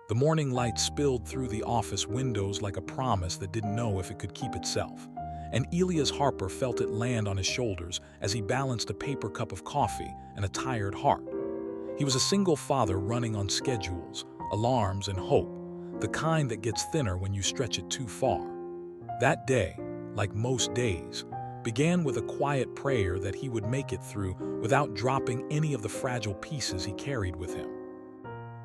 The morning light spilled through the office windows like a promise that didn't know if it could keep itself. And Elias Harper felt it land on his shoulders as he balanced a paper cup of coffee and a tired heart. He was a single father running on schedules, alarms, and hope, the kind that gets thinner when you stretch it too far. That day, like most days, began with a quiet prayer that he would make it through without dropping any of the fragile pieces he carried with him.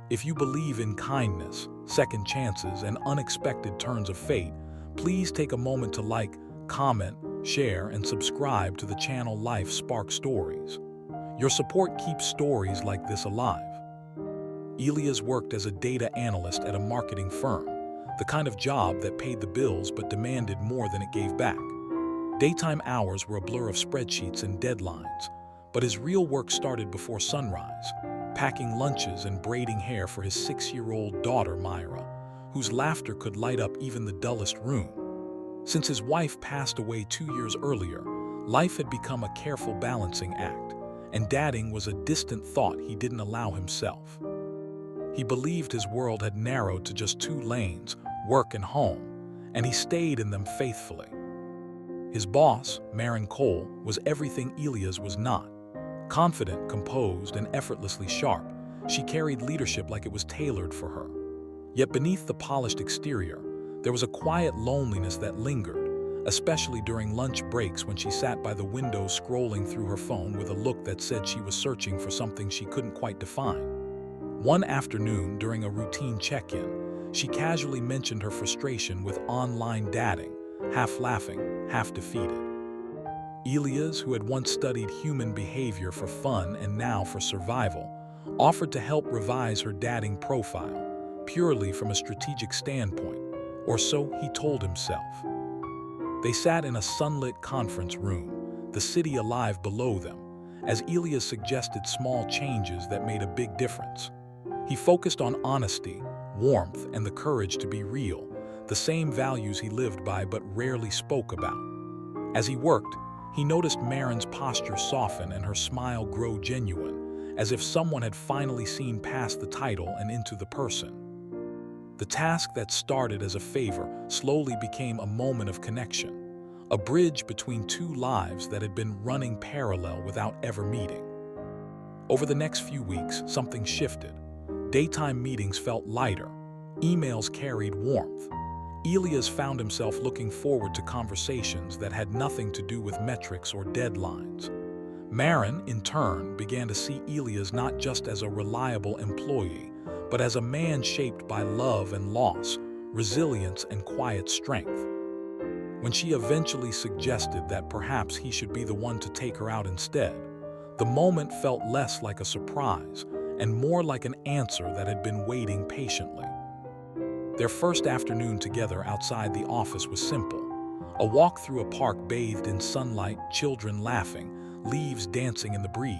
If you believe in kindness, second chances, and unexpected turns of fate, please take a moment to like, comment, share, and subscribe to the channel Life Spark Stories. Your support keeps stories like this alive. Elias worked as a data analyst at a marketing firm, the kind of job that paid the bills but demanded more than it gave back. Daytime hours were a blur of spreadsheets and deadlines, but his real work started before sunrise, packing lunches and braiding hair for his 6-year-old daughter, Myra, whose laughter could light up even the dullest room. Since his wife passed away 2 years earlier, life had become a careful balancing act, and dadding was a distant thought he didn't allow himself. He believed his world had narrowed to just 2 lanes, work and home, and he stayed in them faithfully. His boss, Maren Cole, was everything Elias was not. Confident, composed, and effortlessly sharp, she carried leadership like it was tailored for her. Yet beneath the polished exterior, there was a quiet loneliness that lingered, especially during lunch breaks when she sat by the window scrolling through her phone with a look that said she was searching for something she couldn't quite define. One afternoon, during a routine check-in, she casually mentioned her frustration with online dating, half laughing, half defeated. Elias, who had once studied human behavior for fun and now for survival, offered to help revise her dating profile, purely from a strategic standpoint, or so he told himself. They sat in a sunlit conference room, the city alive below them, as Elias suggested small changes that made a big difference. He focused on honesty, warmth, and the courage to be real, the same values he lived by but rarely spoke about. As he worked, he noticed Maren's posture soften and her smile grow genuine, as if someone had finally seen past the title and into the person. The task that started as a favor slowly became a moment of connection, a bridge between 2 lives that had been running parallel without ever meeting. Over the next few weeks, something shifted. Daytime meetings felt lighter, emails carried warmth. Elias found himself looking forward to conversations that had nothing to do with metrics or deadlines. Maren, in turn, began to see Elias not just as a reliable employee, but as a man shaped by love and loss, resilience and quiet strength. When she eventually suggested that perhaps he should be the one to take her out instead, the moment felt less like a surprise and more like an answer that had been waiting patiently. Their first afternoon together outside the office was simple. A walk through a park bathed in sunlight, children laughing, leaves dancing in the breeze.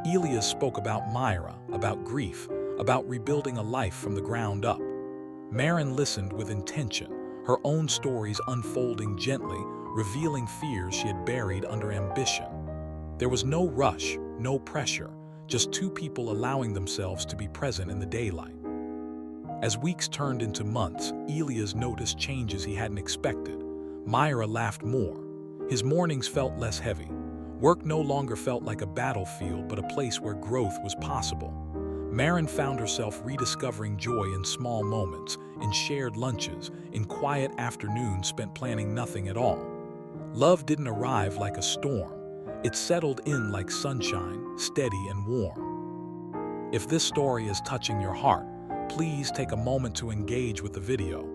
Elias spoke about Myra, about grief, about rebuilding a life from the ground up. Maren listened with intention, her own stories unfolding gently, revealing fears she had buried under ambition. There was no rush, no pressure, just 2 people allowing themselves to be present in the daylight. As weeks turned into months, Elias noticed changes he hadn't expected. Myra laughed more. His mornings felt less heavy. Work no longer felt like a battlefield, but a place where growth was possible. Maren found herself rediscovering joy in small moments, in shared lunches, in quiet afternoons spent planning nothing at all. Love didn't arrive like a storm. It settled in like sunshine, steady and warm. If this story is touching your heart, please take a moment to engage with the video.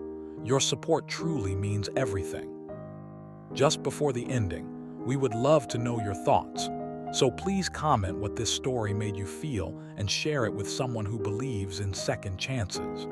Your support truly means everything. Just before the ending, we would love to know your thoughts. So please comment what this story made you feel and share it with someone who believes in second chances.